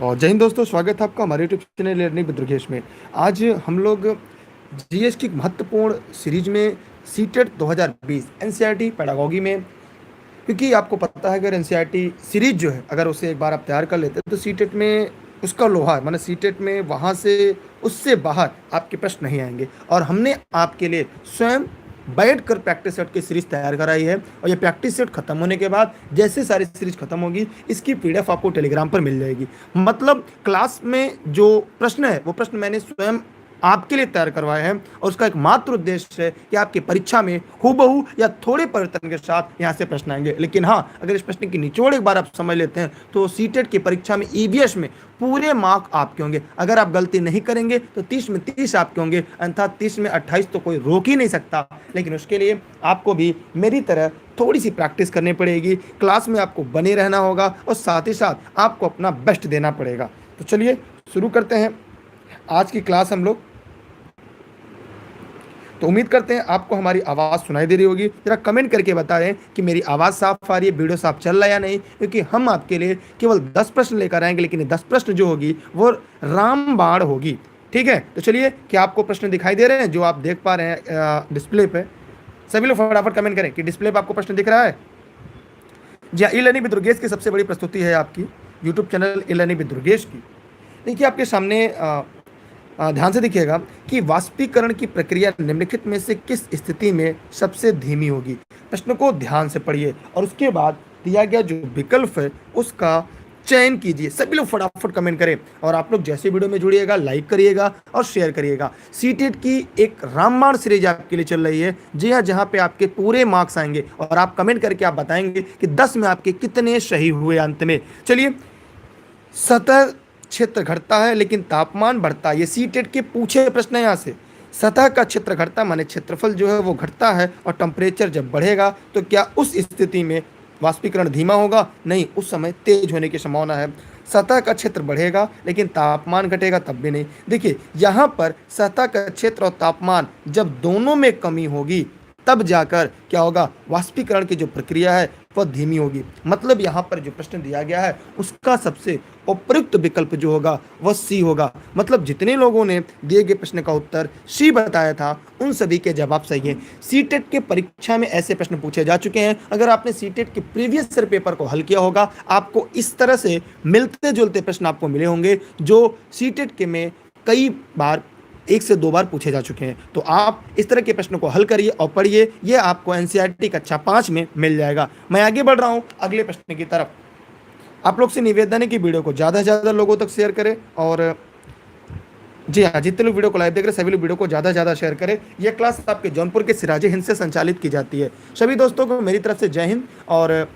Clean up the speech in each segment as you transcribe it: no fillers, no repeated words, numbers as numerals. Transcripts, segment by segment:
और जय हिंद दोस्तों, स्वागत है आपका हमारे YouTube channel learning with Durgesh में। आज हम लोग जीएस की महत्वपूर्ण सीरीज में सीटेट 2020 एनसीईआरटी पेडागॉजी में, क्योंकि आपको पता है अगर एनसीईआरटी सीरीज जो है अगर उसे एक बार आप तैयार कर लेते हैं तो सीटेट में उसका लोहा है, माने सीटेट में वहाँ से उससे बाहर आपके प्रश्न नहीं आएंगे। और हमने आपके लिए स्वयं बैठ कर प्रैक्टिस सेट की सीरीज तैयार कराई है, और ये प्रैक्टिस सेट खत्म होने के बाद जैसे सारी सीरीज खत्म होगी इसकी पीडीएफ आपको टेलीग्राम पर मिल जाएगी। मतलब क्लास में जो प्रश्न है वो प्रश्न मैंने स्वयं आपके लिए तैयार करवाए हैं, और उसका एक मात्र उद्देश्य है कि आपकी परीक्षा में हूबहू या थोड़े परिवर्तन के साथ यहाँ से प्रश्न आएंगे। लेकिन हाँ, अगर इस प्रश्न की निचोड़ एक बार आप समझ लेते हैं तो सीटेट की परीक्षा में ईवीएस में पूरे मार्क आपके होंगे। अगर आप गलती नहीं करेंगे तो 30 में 30 आपके होंगे, अन्यथा 30 में 28 तो कोई रोक ही नहीं सकता। लेकिन उसके लिए आपको भी मेरी तरह थोड़ी सी प्रैक्टिस करनी पड़ेगी, क्लास में आपको बने रहना होगा और साथ ही साथ आपको अपना बेस्ट देना पड़ेगा। तो चलिए शुरू करते हैं आज की क्लास हम लोग। तो उम्मीद करते हैं आपको हमारी आवाज़ सुनाई दे रही होगी। जरा कमेंट करके बता दें कि मेरी आवाज़ साफ आ रही है, वीडियो साफ चल रहा है या नहीं, क्योंकि हम आपके लिए केवल 10 प्रश्न लेकर आएंगे, लेकिन ये 10 प्रश्न जो होगी वो रामबाण होगी। ठीक है, तो चलिए, क्या आपको प्रश्न दिखाई दे रहे हैं जो आप देख पा रहे हैं डिस्प्ले पे? सभी लोग फटाफट कमेंट करें कि डिस्प्ले पे आपको प्रश्न दिख रहा है। जी हाँ, ई लर्निंग विद दुर्गेश की सबसे बड़ी प्रस्तुति है आपकी YouTube channel e learning with Durgesh की। देखिए आपके सामने ध्यान से देखिएगा कि वाष्पीकरण की प्रक्रिया निम्नलिखित में से किस स्थिति में सबसे धीमी होगी। प्रश्न को ध्यान से पढ़िए और उसके बाद दिया गया जो विकल्प है उसका चयन कीजिए। सभी लोग फटाफट कमेंट करें, और आप लोग जैसे वीडियो में जुड़िएगा लाइक करिएगा और शेयर करिएगा। सीटेट की एक रामबाण सीरीज आपके लिए चल रही है, जी हाँ, जहाँ पे आपके पूरे मार्क्स आएंगे और आप कमेंट करके आप बताएंगे कि 10 में आपके कितने सही हुए अंत में। चलिए, सतह क्षेत्र घटता है लेकिन तापमान बढ़ता है, ये सीटेट के पूछे प्रश्न है। यहाँ से सतह का क्षेत्र घटता माने क्षेत्रफल जो है वो घटता है, और टेम्परेचर जब बढ़ेगा तो क्या उस स्थिति में वाष्पीकरण धीमा होगा? नहीं, उस समय तेज होने की संभावना है। सतह का क्षेत्र बढ़ेगा लेकिन तापमान घटेगा, तब भी नहीं। देखिए यहाँ पर सतह का क्षेत्र और तापमान जब दोनों में कमी होगी तब जाकर क्या होगा, वाष्पीकरण की जो प्रक्रिया है वह धीमी होगी। मतलब यहाँ पर जो प्रश्न दिया गया है उसका सबसे उपयुक्त विकल्प जो होगा वह सी होगा। मतलब जितने लोगों ने दिए गए प्रश्न का उत्तर सी बताया था उन सभी के जवाब सही हैं। सीटेट के परीक्षा में ऐसे प्रश्न पूछे जा चुके हैं। अगर आपने सीटेट के प्रीवियस ईयर पेपर को हल किया होगा, आपको इस तरह से मिलते जुलते प्रश्न आपको मिले होंगे जो सीटेट के में कई बार 1 से 2 बार पूछे जा चुके हैं। तो आप इस तरह के प्रश्नों को हल करिए और पढ़िए, ये आपको एनसीईआरटी कक्षा 5 में मिल जाएगा। मैं आगे बढ़ रहा हूँ अगले प्रश्न की तरफ। आप लोग से निवेदन है कि वीडियो को ज़्यादा से ज़्यादा लोगों तक शेयर करें, और जी हाँ, जितने लोग वीडियो को लाइव देख रहे हैं सभी लोग वीडियो को ज़्यादा से ज़्यादा शेयर करें। यह क्लास आपके जौनपुर के सिराजे हिंद से संचालित की जाती है। सभी दोस्तों को मेरी तरफ से जय हिंद और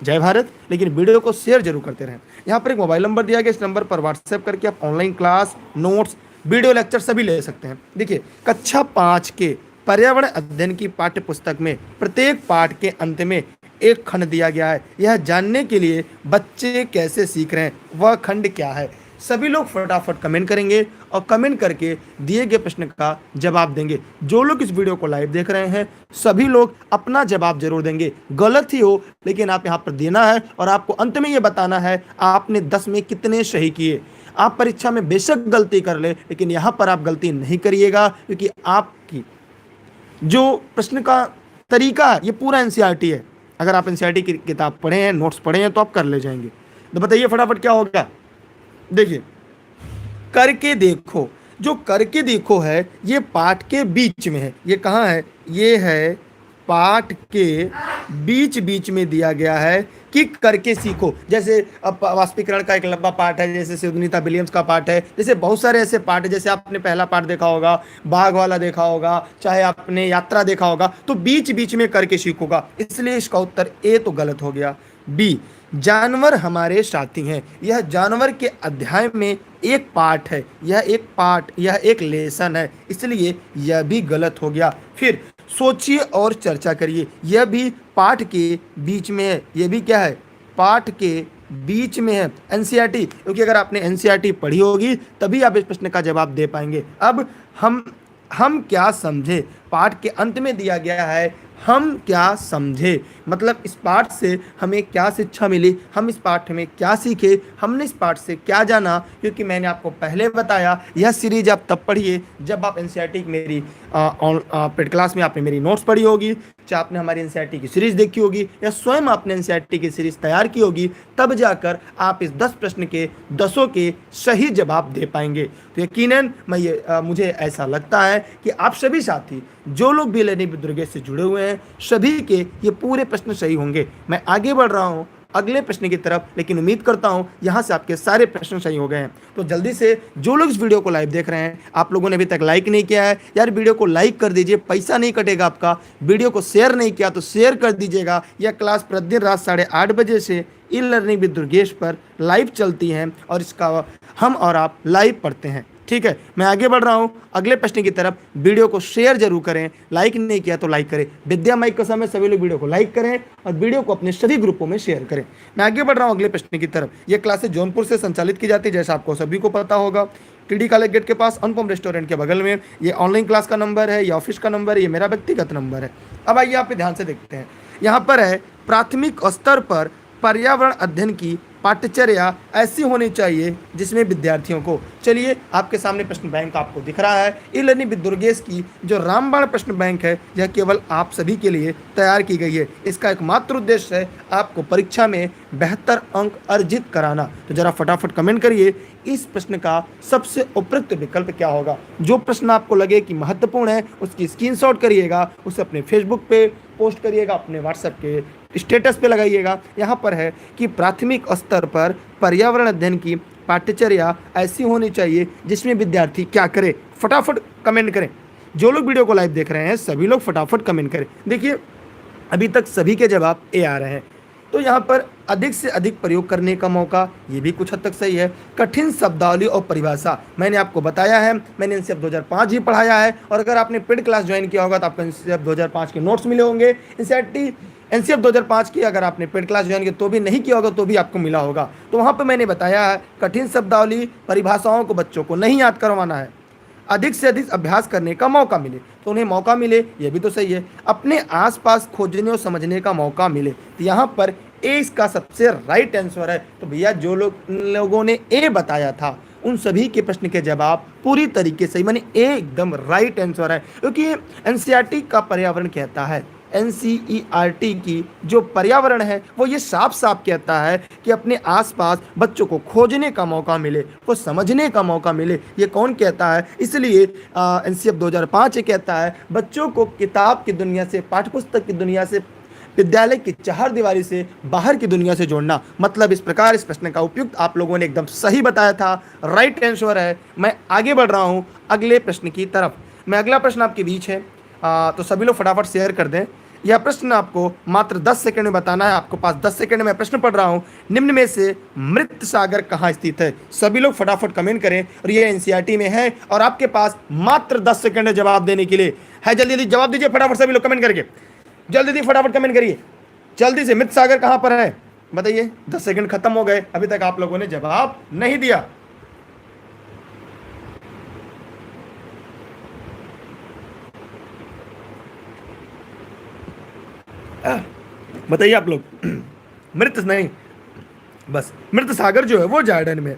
जय भारत। लेकिन वीडियो को शेयर जरूर करते रहें। यहाँ पर एक मोबाइल नंबर दिया गया, इस नंबर पर व्हाट्सएप करके आप online class, notes, video lecture सभी ले सकते हैं। देखिए, कक्षा 5 के पर्यावरण अध्ययन की पाठ्य पुस्तक में प्रत्येक पाठ के अंत में एक खंड दिया गया है। यह जानने के लिए बच्चे कैसे सीख रहे हैं, वह खंड क्या है? सभी लोग फटाफट कमेंट करेंगे और कमेंट करके दिए गए प्रश्न का जवाब देंगे। जो लोग इस वीडियो को लाइव देख रहे हैं सभी लोग अपना जवाब जरूर देंगे, गलत ही हो लेकिन आप यहाँ पर देना है, और आपको अंत में ये बताना है आपने 10 में कितने सही किए। आप परीक्षा में बेशक गलती कर ले, लेकिन यहाँ पर आप गलती नहीं करिएगा, क्योंकि आपकी जो प्रश्न का तरीका है ये पूरा एनसीईआरटी है। अगर आप एनसीईआरटी की किताब पढ़े हैं, नोट्स पढ़े हैं तो आप कर ले जाएंगे। तो बताइए फटाफट क्या होगा। देखिए, करके देखो, जो करके देखो है ये पाठ के बीच में है। ये कहाँ है? ये है पाठ के बीच बीच में दिया गया है कि करके सीखो। जैसे अब वाष्पीकरण का एक लंबा पाठ है, जैसे सुनीता विलियम्स का पाठ है, जैसे बहुत सारे ऐसे पाठ है। जैसे आपने पहला पाठ देखा होगा, बाघ वाला देखा होगा, चाहे आपने यात्रा देखा होगा, तो बीच बीच में करके सीखोगा। इसलिए इसका उत्तर ए तो गलत हो गया। बी, जानवर हमारे साथी हैं, यह जानवर के अध्याय में एक पाठ है, यह एक पाठ, यह एक लेसन है, इसलिए यह भी गलत हो गया। फिर सोचिए और चर्चा करिए, यह भी पाठ के बीच में है। यह भी क्या है? पाठ के बीच में है। एनसीईआरटी, क्योंकि अगर आपने एनसीईआरटी पढ़ी होगी तभी आप इस प्रश्न का जवाब दे पाएंगे। अब हम क्या समझे? पाठ के अंत में दिया गया है हम क्या समझे, मतलब इस पाठ से हमें क्या शिक्षा मिली, हम इस पाठ में क्या सीखे, हमने इस पाठ से क्या जाना। क्योंकि मैंने आपको पहले बताया यह सीरीज आप तब पढ़िए जब आप एनसीईआरटी की मेरी पेड क्लास में आपने मेरी नोट्स पढ़ी होगी, चाहे आपने हमारी एनसीईआरटी की सीरीज देखी होगी या स्वयं आपने एनसीईआरटी की सीरीज तैयार की होगी, तब जाकर आप इस 10 प्रश्न के 10 के सही जवाब दे पाएंगे। तो यकीनन मुझे ऐसा लगता है कि आप सभी साथी जो लोग भी लर्निंग विद दुर्गेश से जुड़े हुए हैं, सभी के ये पूरे प्रश्न सही होंगे। मैं आगे बढ़ रहा हूँ अगले प्रश्न की तरफ, लेकिन उम्मीद करता हूं यहां से आपके सारे प्रश्न सही हो गए हैं। तो जल्दी से जो लोग इस वीडियो को लाइव देख रहे हैं, आप लोगों ने अभी तक लाइक नहीं किया है यार, वीडियो को लाइक कर दीजिए, पैसा नहीं कटेगा आपका। वीडियो को शेयर नहीं किया तो शेयर कर दीजिएगा। यह क्लास प्रतिदिन रात 8:30 बजे से ई लर्निंग विद दुर्गेश पर लाइव चलती है और इसका हम और आप लाइव पढ़ते हैं। ठीक है, मैं आगे बढ़ रहा हूं अगले प्रश्न की तरफ। वीडियो को शेयर जरूर करें, लाइक नहीं किया तो लाइक करें। विद्या माइक कसम है, सभी लोग वीडियो को लाइक करें और वीडियो को अपने सभी ग्रुपों में शेयर करें। मैं आगे बढ़ रहा हूं अगले प्रश्न की तरफ। यह क्लासेस जौनपुर से संचालित की जाती है, जैसा आपको सभी को पता होगा। टीडी कॉलेज गेट के पास अनुपम रेस्टोरेंट के बगल में। ये ऑनलाइन क्लास का नंबर है, ये ऑफिस का नंबर है, ये मेरा व्यक्तिगत नंबर है। अब आइए आप ध्यान से देखते हैं, यहाँ पर है प्राथमिक स्तर पर पर्यावरण अध्ययन की पाठ्यचर्या ऐसी होनी चाहिए जिसमें विद्यार्थियों को, चलिए आपके सामने प्रश्न बैंक आपको दिख रहा है। ई लर्निंग विद दुर्गेश की जो रामबाण प्रश्न बैंक है, यह केवल आप सभी के लिए तैयार की गई है। इसका एकमात्र उद्देश्य है आपको परीक्षा में बेहतर अंक अर्जित कराना। तो जरा फटाफट कमेंट करिए इस प्रश्न का सबसे उपयुक्त विकल्प क्या होगा। जो प्रश्न आपको लगे कि महत्वपूर्ण है उसकी स्क्रीनशॉट करिएगा, उसे अपने फेसबुक पे पोस्ट करिएगा, अपने व्हाट्सएप के स्टेटस पे लगाइएगा। यहाँ पर है कि प्राथमिक स्तर पर पर्यावरण अध्ययन की पाठ्यचर्या ऐसी होनी चाहिए जिसमें विद्यार्थी क्या करे। फटाफट कमेंट करें। जो लोग वीडियो को लाइव देख रहे हैं सभी लोग फटाफट कमेंट करें। देखिए अभी तक सभी के जवाब ए आ रहे हैं, तो यहाँ पर अधिक से अधिक प्रयोग करने का मौका, ये भी कुछ हद तक सही है। कठिन शब्दावली और परिभाषा मैंने आपको बताया है, मैंने एनसीईआरटी 2005 ही पढ़ाया है। और अगर आपने पेड क्लास ज्वाइन किया होगा तो आपको एनसीईआरटी 2005 के नोट्स मिले होंगे। एनसीईआरटी 2005 की अगर आपने पेड क्लास ज्वाइन किया तो भी नहीं किया होगा तो भी आपको मिला होगा। तो वहाँ पर मैंने बताया है कठिन शब्दावली परिभाषाओं को बच्चों को नहीं याद करवाना है, अधिक से अधिक अभ्यास करने का मौका मिले। तो उन्हें मौका मिले, यह भी तो सही है। अपने आसपास खोजने और समझने का मौका मिले, तो यहाँ पर ए इसका सबसे राइट आंसर है। तो भैया जो लोगों ने ए बताया था उन सभी के प्रश्न के जवाब पूरी तरीके से माने ए एकदम राइट आंसर है। क्योंकि एनसीईआरटी का पर्यावरण कहता है, एनसीईआरटी की जो पर्यावरण है वो ये साफ साफ कहता है कि अपने आसपास बच्चों को खोजने का मौका मिले, को समझने का मौका मिले। ये कौन कहता है? इसलिए एनसीईआरटी 2005 ये कहता है बच्चों को किताब की दुनिया से, पाठ्यपुस्तक की दुनिया से, विद्यालय की चारदीवारी से बाहर की दुनिया से जोड़ना। मतलब इस प्रकार इस प्रश्न का उपयुक्त आप लोगों ने एकदम सही बताया था, राइट आंसर है। मैं आगे बढ़ रहा हूँ अगले प्रश्न की तरफ। मैं अगला प्रश्न आपके बीच है, तो सभी लोग फटाफट शेयर कर दें। यह प्रश्न आपको मात्र 10 सेकंड में बताना है। आपको पास 10 सेकंड में प्रश्न पढ़ रहा हूं। निम्न में से मृत सागर कहाँ स्थित है? सभी लोग फटाफट कमेंट करें। और ये एनसीईआरटी में है और आपके पास मात्र 10 सेकंड जवाब देने के लिए है। जल्दी जल्दी जवाब दीजिए फटाफट, सभी लोग कमेंट करके जल्दी फटाफट कमेंट करिए जल्दी से। मृत सागर कहाँ पर है बताइए। 10 सेकंड खत्म हो गए, अभी तक आप लोगों ने जवाब नहीं दिया। बताइए आप लोग। मृत नहीं, बस मृत सागर जो है वो जॉर्डन में।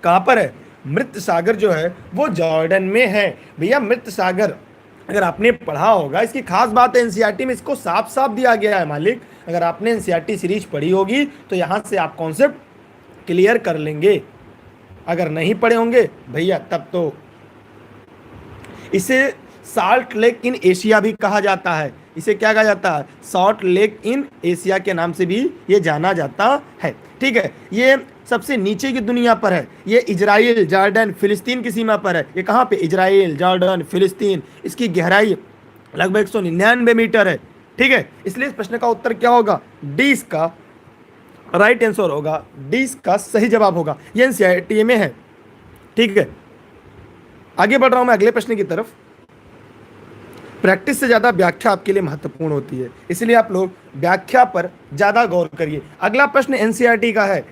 कहां पर है? मृत सागर जो है वो जॉर्डन में है। भैया मृत सागर अगर आपने पढ़ा होगा, इसकी खास बात है एनसीईआरटी में इसको साफ साफ दिया गया है मालिक। अगर आपने एनसीईआरटी सीरीज पढ़ी होगी तो यहां से आप कॉन्सेप्ट क्लियर कर लेंगे। अगर नहीं पढ़े होंगे भैया तब तो इसे सॉल्ट लेक इन एशिया भी कहा जाता है। इसे क्या कहा जाता है? सॉल्ट लेक इन एशिया के नाम से भी ये जाना जाता है। ठीक है, ये सबसे नीचे की दुनिया पर है। ये इजराइल, जॉर्डन, फिलिस्तीन की सीमा पर है। ये कहाँ पे? इजराइल, जॉर्डन, फिलिस्तीन। इसकी गहराई लगभग 199 मीटर है। ठीक है, इसलिए इस प्रश्न का उत्तर क्या होगा? डी इसका राइट आंसर होगा। डी इसका सही जवाब होगा। ये एनसीईआरटी में है। ठीक है, आगे बढ़ रहा हूं मैं अगले प्रश्न की तरफ। प्रैक्टिस से ज़्यादा व्याख्या आपके लिए महत्वपूर्ण होती है, इसलिए आप लोग व्याख्या पर ज़्यादा गौर करिए। अगला प्रश्न एनसीईआरटी का है,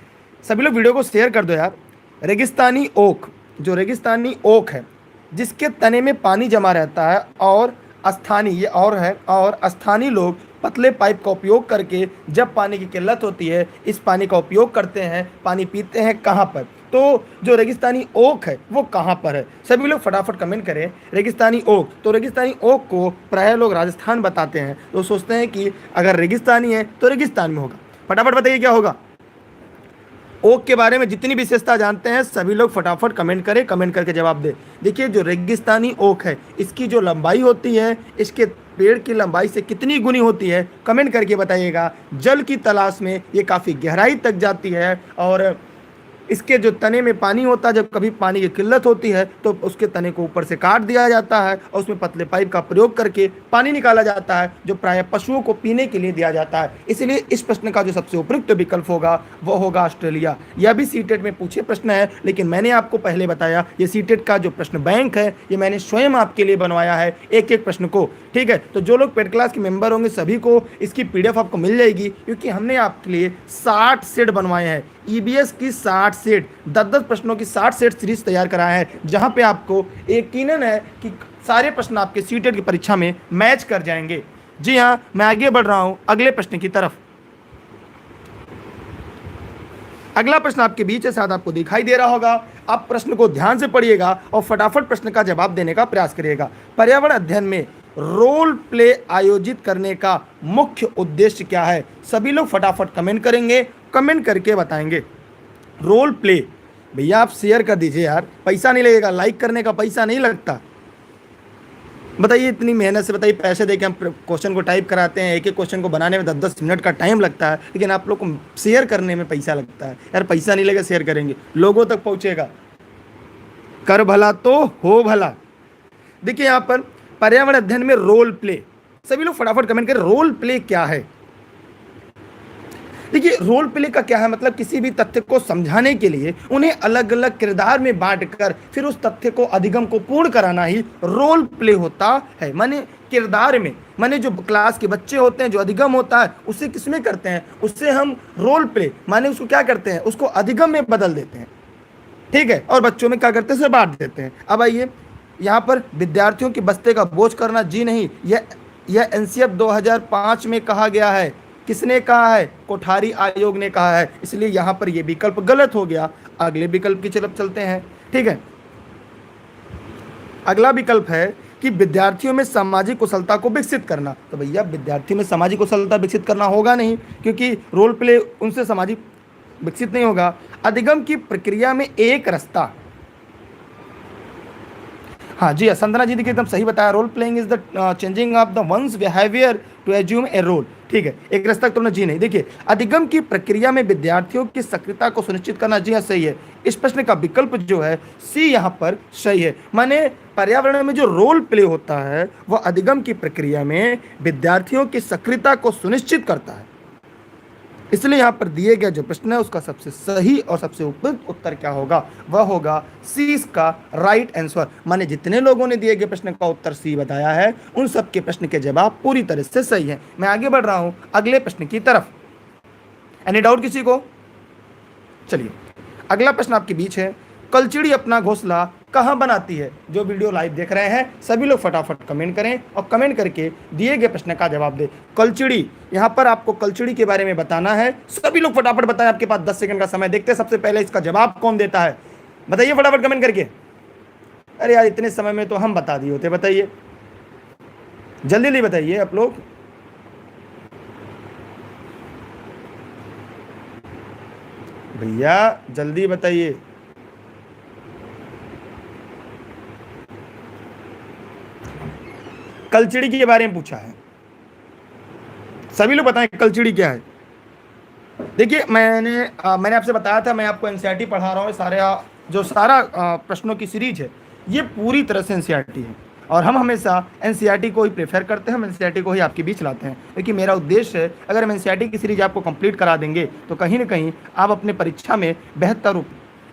सभी लोग वीडियो को शेयर कर दो यार। रेगिस्तानी ओक, जो रेगिस्तानी ओक है जिसके तने में पानी जमा रहता है और स्थानीय ये और है, और स्थानीय लोग पतले पाइप का उपयोग करके जब पानी की किल्लत होती है इस पानी का उपयोग करते हैं, पानी पीते हैं कहाँ पर? तो जो रेगिस्तानी ओक है वो कहाँ पर है? सभी लोग फटाफट कमेंट करें रेगिस्तानी ओक। तो रेगिस्तानी ओक को प्राय लोग राजस्थान बताते हैं, तो सोचते हैं कि अगर रेगिस्तानी है तो रेगिस्तान में होगा। फटाफट बताइए क्या होगा? ओक के बारे में जितनी विशेषता जानते हैं सभी लोग फटाफट कमेंट करें, कमेंट करके जवाब दें। देखिए जो रेगिस्तानी ओक है इसकी जो लंबाई होती है इसके पेड़ की लंबाई से कितनी गुनी होती है कमेंट करके बताइएगा। जल की तलाश में ये काफ़ी गहराई तक जाती है, और इसके जो तने में पानी होता है, जब कभी पानी की किल्लत होती है तो उसके तने को ऊपर से काट दिया जाता है और उसमें पतले पाइप का प्रयोग करके पानी निकाला जाता है जो प्रायः पशुओं को पीने के लिए दिया जाता है। इसलिए इस प्रश्न का जो सबसे उपयुक्त विकल्प होगा वो होगा ऑस्ट्रेलिया। यह भी सीटेट में पूछे प्रश्न है, लेकिन मैंने आपको पहले बताया ये सीटेट का जो प्रश्न बैंक है ये मैंने स्वयं आपके लिए बनवाया है एक एक प्रश्न को। ठीक है, तो जो लोग पेड क्लास के मेंबर होंगे सभी को इसकी PDF आपको मिल जाएगी, क्योंकि हमने आपके लिए 60 सेट बनवाए हैं। EBS की 60 सेट, 10-10 प्रश्नों की 60 सेट सीरीज तैयार कराया है, जहां पे आपको यकीनन है कि सारे प्रश्न आपके सीटेट की परीक्षा में मैच कर जाएंगे। जी हां, मैं आगे बढ़ रहा हूं अगले प्रश्न की तरफ। अगला प्रश्न आपके बीच है, शायद आपको दिखाई दे रहा होगा। आप प्रश्न को ध्यान से पढ़िएगा और फटाफट प्रश्न का जवाब देने का प्रयास करिएगा। पर्यावरण अध्ययन में रोल प्ले आयोजित करने का मुख्य उद्देश्य क्या है? सभी लोग फटाफट कमेंट करेंगे, कमेंट करके बताएंगे। रोल प्ले भैया आप शेयर कर दीजिए यार, पैसा नहीं लगेगा, लाइक करने का पैसा नहीं लगता। बताइए इतनी मेहनत से, बताइए पैसे देके हम क्वेश्चन को टाइप कराते हैं, एक एक क्वेश्चन को बनाने में 10-10 मिनट का टाइम लगता है, लेकिन आप लोग को शेयर करने में पैसा लगता है। यार पैसा नहीं लगेगा, शेयर करेंगे, लोगों तक पहुंचेगा। कर भला तो हो भला। देखिए यहाँ पर पर्यावरण अध्ययन में रोल प्ले, सभी लोग फटाफट कमेंट करें रोल प्ले क्या है। देखिए रोल प्ले का क्या है मतलब, किसी भी तथ्य को समझाने के लिए उन्हें अलग अलग किरदार में बांटकर फिर उस तथ्य को अधिगम को पूर्ण कराना ही रोल प्ले होता है। माने किरदार में, माने जो क्लास के बच्चे होते हैं जो अधिगम होता है उसे किसमें करते हैं, उससे हम रोल प्ले माने उसको क्या करते हैं, उसको अधिगम में बदल देते हैं। ठीक है, और बच्चों में क्या करते हैं, उसे बांट देते हैं। अब आइए यहाँ पर विद्यार्थियों के बस्ते का बोझ करना, जी नहीं, यह NCF 2005 में कहा गया है। किसने कहा है? कोठारी आयोग ने कहा है, इसलिए यहाँ पर यह विकल्प गलत हो गया। अगले विकल्प की तरफ चलते हैं। ठीक है, अगला विकल्प है कि विद्यार्थियों में सामाजिक कुशलता को विकसित करना। तो भैया विद्यार्थी में सामाजिक कुशलता विकसित करना होगा नहीं, क्योंकि रोल प्ले उनसे सामाजिक विकसित नहीं होगा। अधिगम की प्रक्रिया में एक रास्ता, हाँ जी, संजना जी देखिए एकदम सही बताया। Role playing is the changing of the one's behaviour to assume a role. ठीक है, एक रास्ता तक तुमने जी नहीं। देखिए अधिगम की प्रक्रिया में विद्यार्थियों की सक्रियता को सुनिश्चित करना, जी हाँ सही है। इस प्रश्न का विकल्प जो है सी यहाँ पर सही है। माने पर्यावरण में जो रोल प्ले होता है वह अधिगम की प्रक्रिया में विद्यार्थियों की सक्रियता को सुनिश्चित करता है। इसलिए यहाँ पर दिए गया जो प्रश्न है उसका सबसे सही और सबसे उपयुक्त उत्तर क्या होगा, वह होगा सी इसका राइट आंसर। माने जितने लोगों ने दिए गए प्रश्न का उत्तर सी बताया है उन सब के प्रश्न के जवाब पूरी तरह से सही है। मैं आगे बढ़ रहा हूं अगले प्रश्न की तरफ। एनी डाउट किसी को? चलिए अगला प्रश्न आपके बीच है, कलचिड़ी अपना घोंसला कहाँ बनाती है? जो वीडियो लाइव देख रहे हैं सभी लोग फटाफट कमेंट करें और कमेंट करके दिए गए प्रश्न का जवाब दें। कलचिड़ी, यहाँ पर आपको कलचिड़ी के बारे में बताना है। सभी लोग फटाफट बताएं, आपके पास 10 सेकंड का समय। देखते हैं सबसे पहले इसका जवाब कौन देता है, बताइए फटाफट कमेंट करके। अरे यार इतने समय में तो हम बता दिए होते, बताइए जल्दी जल्दी बताइए आप लोग। भैया जल्दी बताइए। कलचिड़ी के बारे में पूछा है, सभी लोग बताएं कलचिड़ी क्या है। देखिए मैंने आपसे बताया था मैं आपको एनसीईआरटी पढ़ा रहा हूँ। सारा प्रश्नों की सीरीज है ये पूरी तरह से एनसीईआरटी है, और हम हमेशा एनसीईआरटी को ही प्रेफर करते हैं, हम एनसीईआरटी को ही आपके बीच लाते हैं, क्योंकि मेरा उद्देश्य है अगर हम एनसीईआरटी की सीरीज आपको कंप्लीट करा देंगे तो कहीं ना कहीं आप अपने परीक्षा में बेहतर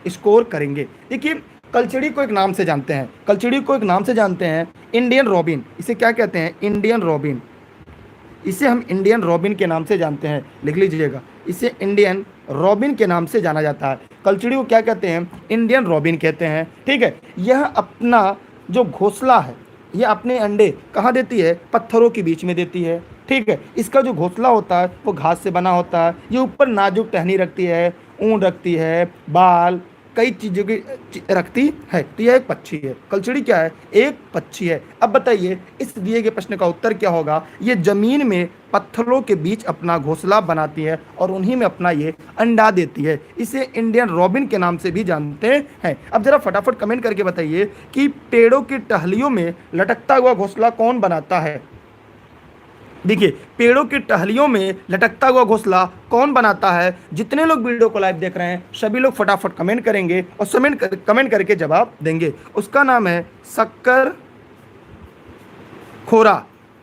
स्कोर करेंगे। देखिए कलचिड़ी को एक नाम से जानते हैं, कलचिड़ी को एक नाम से जानते हैं इंडियन रॉबिन। इसे क्या कहते हैं? Indian robin. इसे हम इंडियन रॉबिन के नाम से जानते हैं, लिख लीजिएगा, इसे इंडियन रॉबिन के नाम से जाना जाता है। कलचिड़ी को क्या कहते हैं? इंडियन रॉबिन कहते हैं। ठीक है, यह अपना जो घोंसला है, ये अपने अंडे कहाँ देती है? पत्थरों के बीच में देती है। ठीक है, इसका जो घोंसला होता है वो घास से बना होता है। ये ऊपर नाजुक टहनी रखती है, ऊन रखती है, बाल, कई चीज़ों की रखती है। तो यह एक पक्षी है। कलचड़ी क्या है? एक पक्षी है। अब बताइए इस दिए गए प्रश्न का उत्तर क्या होगा? ये जमीन में पत्थरों के बीच अपना घोंसला बनाती है और उन्हीं में अपना ये अंडा देती है। इसे इंडियन रॉबिन के नाम से भी जानते हैं। अब जरा फटाफट कमेंट करके बताइए कि पेड़ों की टहलियों में लटकता हुआ घोंसला कौन बनाता है? देखिए, पेड़ों की टहलियों में लटकता हुआ घोंसला कौन बनाता है? जितने लोग वीडियो को लाइव देख रहे हैं सभी लोग फटाफट कमेंट करेंगे और कमेंट करके जवाब देंगे। उसका नाम है शक्कर खोरा।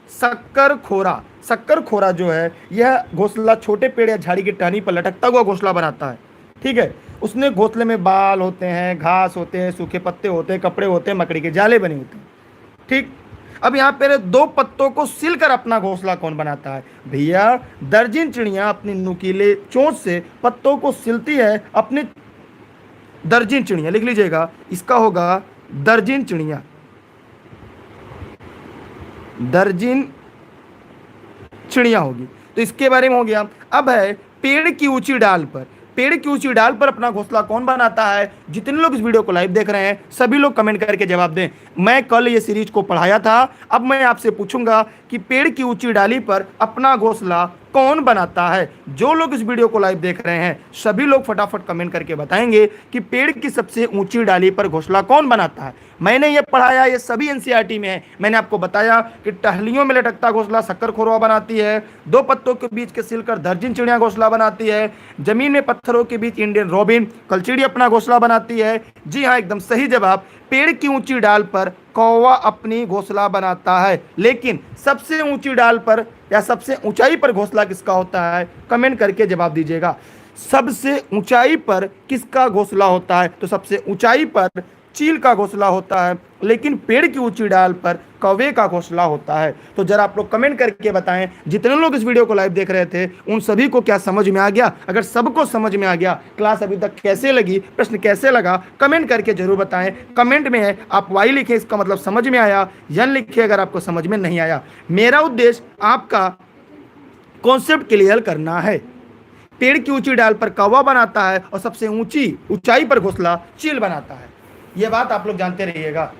शक्कर खोरा। शक्कर खोरा जो है यह घोंसला छोटे पेड़ या झाड़ी की टहनी पर लटकता हुआ घोंसला बनाता है। ठीक है, उसने घोंसले में बाल होते हैं, घास होते हैं, सूखे पत्ते होते हैं, कपड़े होते हैं, मकड़ी के जाले बने होते हैं। ठीक, अब यहाँ पे दो पत्तों को सिलकर अपना घोंसला कौन बनाता है? भैया, दर्जन चिड़िया अपनी नुकीले चोंच से पत्तों को सिलती है। अपने दर्जन चिड़िया लिख लीजिएगा, इसका होगा दर्जन चिड़िया। दर्जन चिड़िया होगी। तो इसके बारे में हो गया। अब है पेड़ की ऊंची डाल पर। पेड़ की ऊंची डाल पर अपना घोंसला कौन बनाता है? जितने लोग इस वीडियो को लाइव देख रहे हैं सभी लोग कमेंट करके जवाब दें। मैं कल ये सीरीज को पढ़ाया था, अब मैं आपसे पूछूंगा कि पेड़ की ऊंची डाली पर अपना घोंसला कौन बनाता है? जो लोग इस वीडियो को लाइव देख रहे हैं सभी लोग फटाफट कमेंट करके बताएंगे कि पेड़ की सबसे ऊंची डाली पर घोंसला कौन बनाता है। मैंने ये पढ़ाया, ये सभी एनसीईआरटी में है। मैंने आपको बताया कि टहलियों में लटकता घोंसला शक्कर खोरवा बनाती है, दो पत्तों के बीच के सिलकर दर्जन चिड़िया घोंसला बनाती है, जमीन में पत्थरों के बीच इंडियन रॉबिन कलचिड़ी अपना घोंसला बनाती है। जी हाँ, एकदम सही जवाब। पेड़ की ऊंची डाल पर कौवा अपनी घोंसला बनाता है। लेकिन सबसे ऊंची डाल पर या सबसे ऊंचाई पर घोंसला किसका होता है? कमेंट करके जवाब दीजिएगा। सबसे ऊंचाई पर किसका घोंसला होता है? तो सबसे ऊंचाई पर चील का घोंसला होता है, लेकिन पेड़ की ऊंची डाल पर कौवे का घोंसला होता है। तो जरा आप लोग कमेंट करके बताएं, जितने लोग इस वीडियो को लाइव देख रहे थे उन सभी को क्या समझ में आ गया? अगर सबको समझ में आ गया, क्लास अभी तक कैसे लगी, प्रश्न कैसे लगा, कमेंट करके जरूर बताएं। कमेंट में है आप वाई लिखें, इसका मतलब समझ में आया, यन लिखिए अगर आपको समझ में नहीं आया। मेरा उद्देश्य आपका कॉन्सेप्ट क्लियर करना है। पेड़ की ऊंची डाल पर कौवा बनाता है और सबसे ऊंचाई पर घोंसला चील बनाता है। यह बात आप लोग जानते रहिएगा।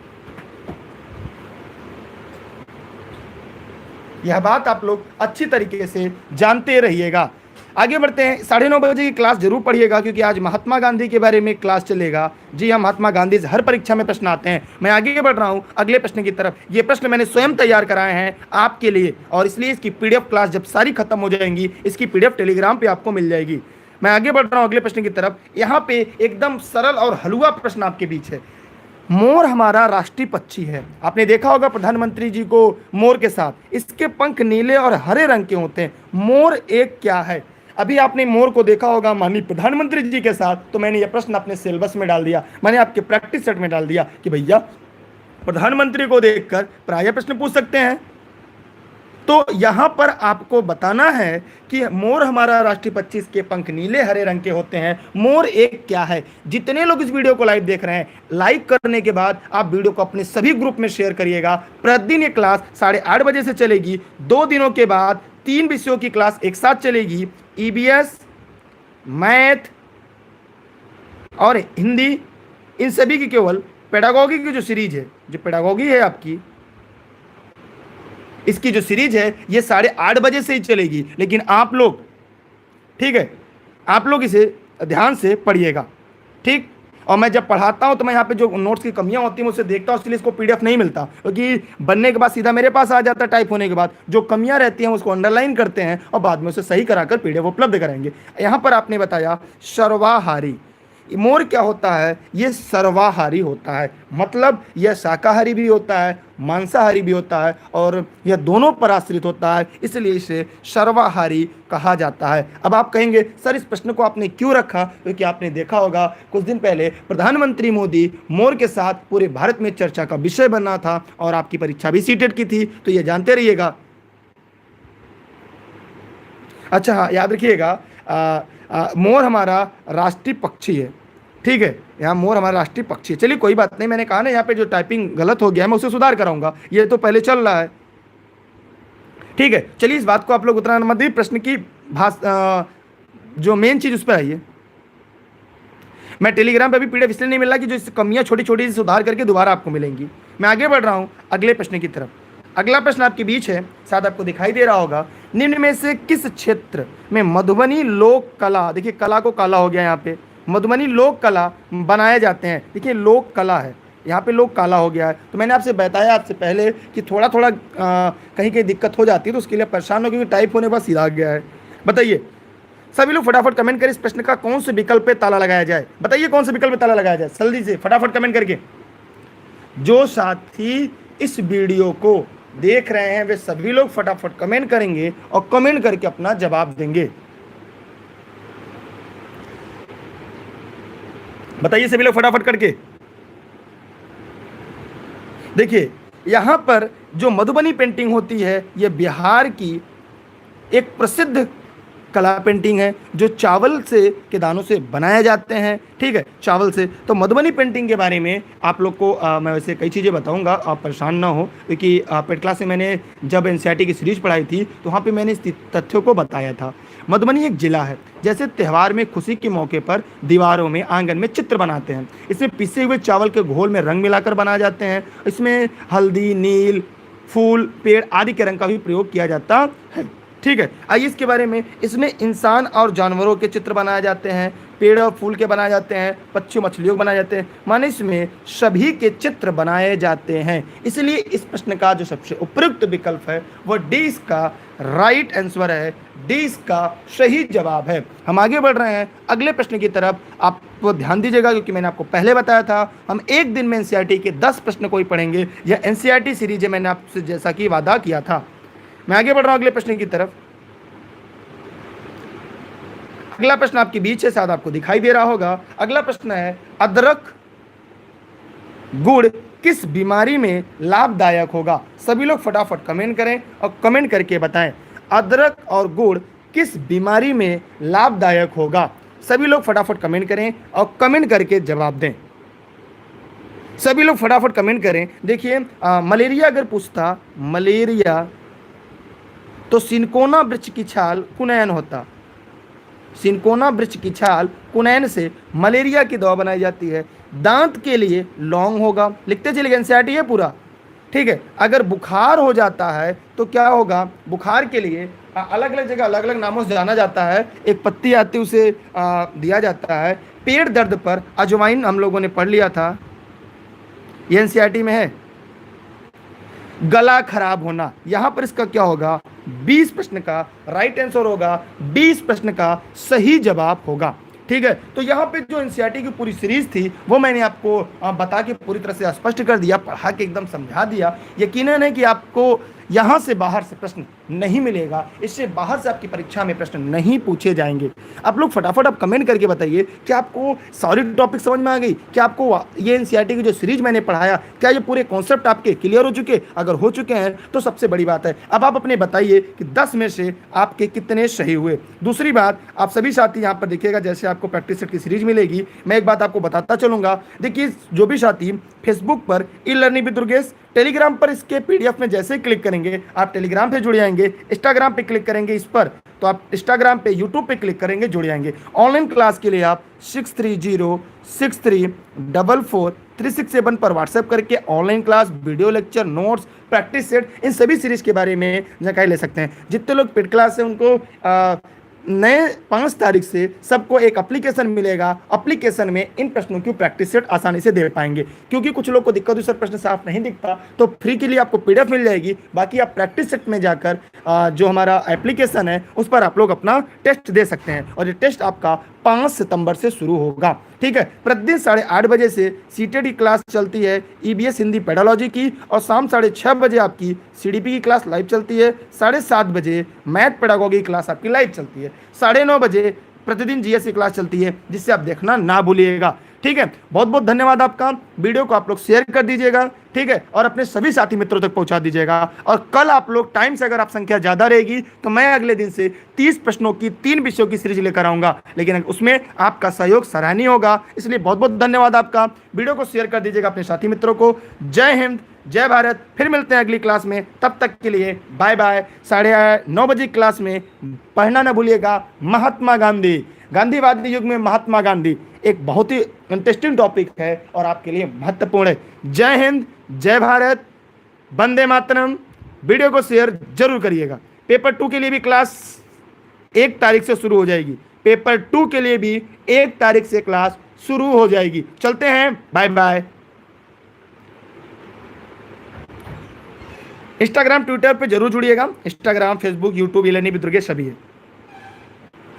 यह बात आप लोग अच्छी तरीके से जानते रहिएगा। आगे बढ़ते हैं। 9:30 बजे की क्लास जरूर पढ़िएगा, क्योंकि आज महात्मा गांधी के बारे में क्लास चलेगा। जी हाँ, महात्मा गांधी से हर परीक्षा में प्रश्न आते हैं। मैं आगे बढ़ रहा हूँ अगले प्रश्न की तरफ। ये प्रश्न मैंने स्वयं तैयार कराए हैं आपके लिए, और इसलिए इसकी पीडीएफ क्लास जब सारी खत्म हो जाएंगी इसकी पीडीएफ टेलीग्राम पे आपको मिल जाएगी। मैं आगे बढ़ रहा हूँ अगले प्रश्न की तरफ। यहाँ पे एकदम सरल और हलवा प्रश्न आपके बीच है। मोर हमारा राष्ट्रीय पक्षी है। आपने देखा होगा प्रधानमंत्री जी को मोर के साथ। इसके पंख नीले और हरे रंग के होते हैं। मोर एक क्या है? अभी आपने मोर को देखा होगा माननीय प्रधानमंत्री जी के साथ, तो मैंने यह प्रश्न अपने सिलेबस में डाल दिया, मैंने आपके प्रैक्टिस सेट में डाल दिया कि भैया प्रधानमंत्री को देखकर प्राय प्रश्न पूछ सकते हैं। तो यहां पर आपको बताना है कि मोर हमारा राष्ट्रीय पक्षी, इसके पंख नीले हरे रंग के होते हैं। मोर एक क्या है? जितने लोग इस वीडियो को लाइव देख रहे हैं, लाइक करने के बाद आप वीडियो को अपने सभी ग्रुप में शेयर करिएगा। प्रतिदिन ये क्लास 8:30 बजे से चलेगी। 2 दिनों के बाद 3 विषयों की क्लास एक साथ चलेगी। ईबीएस, मैथ और हिंदी, इन सभी की केवल पेडागोगी की जो सीरीज है, जो पेडागोगी है आपकी, इसकी जो सीरीज है ये 8:30 बजे से ही चलेगी। लेकिन आप लोग, ठीक है, आप लोग इसे ध्यान से पढ़िएगा। ठीक, और मैं जब पढ़ाता हूं तो मैं यहाँ पे जो नोट्स की कमियां होती हैं मुझसे देखता हूँ, इसलिए इसको पीडीएफ नहीं मिलता, क्योंकि बनने के बाद सीधा मेरे पास आ जाता है। टाइप होने के बाद जो कमियां रहती हैं उसको अंडरलाइन करते हैं और बाद में उसे सही कराकर पीडीएफ उपलब्ध कराएंगे। यहाँ पर आपने बताया सर्वाहारी। मोर क्या होता है? ये सर्वाहारी होता है, मतलब यह शाकाहारी भी होता है, मांसाहारी भी होता है, और यह दोनों पर आश्रित होता है, इसलिए इसे सर्वाहारी कहा जाता है। अब आप कहेंगे सर इस प्रश्न को आपने क्यों रखा? क्योंकि आपने देखा होगा कुछ दिन पहले प्रधानमंत्री मोदी मोर के साथ पूरे भारत में चर्चा का विषय बना था, और आपकी परीक्षा भी सीटेट की थी, तो ये जानते रहिएगा। अच्छा हाँ, याद रखिएगा, मोर हमारा राष्ट्रीय पक्षी है। ठीक है, यहाँ मोर हमारा राष्ट्रीय पक्षी है। चलिए कोई बात नहीं, मैंने कहा ना यहाँ पे जो टाइपिंग गलत हो गया है मैं उसे सुधार कराऊंगा, ये तो पहले चल रहा है। ठीक है, चलिए इस बात को आप लोग उतना मत दीजिए, प्रश्न की जो मेन चीज उस पर आइए। मैं टेलीग्राम पे अभी पीडीएफ इसलिए नहीं मिल रहा कि जो कमियां छोटी छोटी सुधार करके दोबारा आपको मिलेंगी। मैं आगे बढ़ रहा हूं अगले प्रश्न की तरफ। अगला प्रश्न आपके बीच है, शायद आपको दिखाई दे रहा होगा, निम्न में से किस क्षेत्र में मधुबनी लोक कला, देखिए कला को काला हो गया यहाँ पे, मधुबनी लोक कला बनाए जाते हैं। देखिए लोक कला है, यहाँ पे लोक काला हो गया है। तो मैंने आपसे बताया आपसे पहले कि थोड़ा थोड़ा कहीं कहीं दिक्कत हो जाती है, तो उसके लिए परेशान हो, क्योंकि टाइप होने पर सीधा आ गया है। बताइए सभी लोग फटाफट कमेंट करें, इस प्रश्न का कौन से विकल्प पे ताला लगाया जाए। बताइए कौन से विकल्प पे ताला लगाया जाए, जल्दी से फटाफट कमेंट करके। जो साथी इस वीडियो को देख रहे हैं वे सभी लोग फटाफट कमेंट करेंगे और कमेंट करके अपना जवाब देंगे। बताइए सभी लोग फटाफट करके। देखिए यहां पर जो मधुबनी पेंटिंग होती है यह बिहार की एक प्रसिद्ध कला पेंटिंग है, जो चावल से के दानों से बनाए जाते हैं। ठीक है, चावल से। तो मधुबनी पेंटिंग के बारे में आप लोग को मैं वैसे कई चीज़ें बताऊंगा, आप परेशान ना हो, क्योंकि पेड क्लास में मैंने जब एनसीईआरटी की सीरीज पढ़ाई थी तो वहाँ पे मैंने इस तथ्यों को बताया था। मधुबनी एक जिला है, जैसे त्यौहार में खुशी के मौके पर दीवारों में आंगन में चित्र बनाते हैं, इसमें पिसे हुए चावल के घोल में रंग मिलाकर बनाए जाते हैं। इसमें हल्दी, नील, फूल, पेड़ आदि के रंग का भी प्रयोग किया जाता है। ठीक है, आइए इसके बारे में। इसमें इंसान और जानवरों के चित्र बनाए जाते हैं, पेड़ और फूल के बनाए जाते हैं, पक्षी मछलियों के बनाए जाते हैं, माने इसमें सभी के चित्र बनाए जाते हैं। इसलिए इस प्रश्न का जो सबसे उपयुक्त विकल्प है वह डी इसका राइट आंसर है, डी इसका सही जवाब है। हम आगे बढ़ रहे हैं अगले प्रश्न की तरफ। आप ध्यान दीजिएगा, क्योंकि मैंने आपको पहले बताया था हम एक दिन में एनसीईआरटी के 10 प्रश्न को ही पढ़ेंगे। यह एनसीईआरटी सीरीज है, मैंने आपसे जैसा कि वादा किया था। मैं आगे बढ़ रहा हूं अगले प्रश्न की तरफ। अगला प्रश्न आपके बीच है, शायद आपको दिखाई दे रहा होगा। अगला प्रश्न है, अदरक गुड़ किस बीमारी में लाभदायक होगा। सभी लोग फटाफट कमेंट करें और कमेंट करके बताएं अदरक और गुड़ किस बीमारी में लाभदायक होगा। सभी लोग फटाफट कमेंट करें और कमेंट करके जवाब दें। सभी लोग फटाफट कमेंट करें। देखिए मलेरिया अगर पूछता, मलेरिया तो सिनकोना वृक्ष की छाल कुनैन होता, सिनकोना वृक्ष की छाल कुनैन से मलेरिया की दवा बनाई जाती है। दांत के लिए लौंग होगा, लिखते चलिए एनसीईआरटी है पूरा। ठीक है, अगर बुखार हो जाता है तो क्या होगा, बुखार के लिए अलग अलग जगह अलग अलग नामों से जाना जाता है, एक पत्ती आती है उसे दिया जाता है। पेट दर्द पर अजवाइन हम लोगों ने पढ़ लिया था, ये एनसीईआरटी में है। गला खराब होना, यहां पर इसका क्या होगा, 20 प्रश्न का राइट आंसर होगा, 20 प्रश्न का सही जवाब होगा। ठीक है, तो यहाँ पे जो एनसीईआरटी की पूरी सीरीज थी वो मैंने आपको बता के पूरी तरह से स्पष्ट कर दिया, पढ़ा के एकदम समझा दिया। यकीनन है कि आपको यहाँ से बाहर से प्रश्न नहीं मिलेगा, इससे बाहर से आपकी परीक्षा में प्रश्न नहीं पूछे जाएंगे। आप लोग फटाफट आप कमेंट करके बताइए कि आपको सारी टॉपिक समझ में आ गई, क्या आपको ये एनसीईआरटी की जो सीरीज मैंने पढ़ाया क्या ये पूरे कॉन्सेप्ट आपके क्लियर हो चुके। अगर हो चुके हैं तो सबसे बड़ी बात है। अब आप अपने बताइए कि 10 में से आपके कितने सही हुए। दूसरी बात, आप सभी साथी यहाँ पर देखिएगा, जैसे आपको प्रैक्टिस सेट की सीरीज मिलेगी, मैं एक बात आपको बताता चलूंगा। देखिए जो भी साथी फेसबुक पर e learning with Durgesh, Telegram पर इसके पीडीएफ में जैसे ही क्लिक करेंगे आप टेलीग्राम पे जुड़ जाएंगे, इंस्टाग्राम पे क्लिक करेंगे इस पर तो आप इंस्टाग्राम पे, यूट्यूब पे क्लिक करेंगे, जुड़ जाएंगे। ऑनलाइन क्लास के लिए आप 6306344367 पर व्हाट्सएप करके online class, video lecture, notes, practice set, इन सभी सीरीज के बारे में जानकारी ले सकते हैं। जितने लोग पेड क्लास है उनको नए 5 तारीख से सबको एक एप्लीकेशन मिलेगा। एप्लीकेशन में इन प्रश्नों की प्रैक्टिस सेट आसानी से दे पाएंगे, क्योंकि कुछ लोग को दिक्कत हुई, सर प्रश्न साफ नहीं दिखता, तो फ्री के लिए आपको पीडीएफ मिल जाएगी। बाकी आप प्रैक्टिस सेट में जाकर जो हमारा एप्लीकेशन है उस पर आप लोग अपना टेस्ट दे सकते हैं, और ये टेस्ट आपका 5 सितंबर से शुरू होगा। ठीक है, प्रतिदिन 8:30 बजे से सीटेट की क्लास चलती है ईबीएस हिंदी पेडोलॉजी की, और शाम 6:30 बजे आपकी सीडीपी की क्लास लाइव चलती है। 7:30 बजे मैथ पेडागोगी की क्लास आपकी लाइव चलती है। 9:30 बजे प्रतिदिन जीएस की क्लास चलती है, जिससे आप देखना ना भूलिएगा। ठीक है, बहुत बहुत धन्यवाद आपका। वीडियो को आप लोग शेयर कर दीजिएगा, ठीक है, और अपने सभी साथी मित्रों तक पहुंचा दीजिएगा। और कल आप लोग टाइम से, अगर आप संख्या ज्यादा रहेगी तो मैं अगले दिन से 30 प्रश्नों की 3 विषयों की सीरीज लेकर आऊंगा, लेकिन उसमें आपका सहयोग सराहनीय होगा। इसलिए बहुत बहुत धन्यवाद आपका। वीडियो को शेयर कर दीजिएगा अपने साथी मित्रों को। जय हिंद, जय भारत। फिर मिलते हैं अगली क्लास में, तब तक के लिए बाय बाय। 9:30 बजे क्लास में पढ़ना ना भूलिएगा महात्मा गांधी, गांधीवादी युग में महात्मा गांधी, एक बहुत ही इंटरेस्टिंग टॉपिक है और आपके लिए महत्वपूर्ण है। जय हिंद, जय भारत, वंदे मातरम। वीडियो को शेयर जरूर करिएगा। पेपर 2 के लिए भी क्लास 1 तारीख से शुरू हो जाएगी। पेपर 2 के लिए भी 1 तारीख से क्लास शुरू हो जाएगी। चलते हैं, बाय बाय। इंस्टाग्राम ट्विटर पे जरूर जुड़िएगा। इंस्टाग्राम, फेसबुक, यूट्यूब, इलेनी भी दुर्गे सभी है।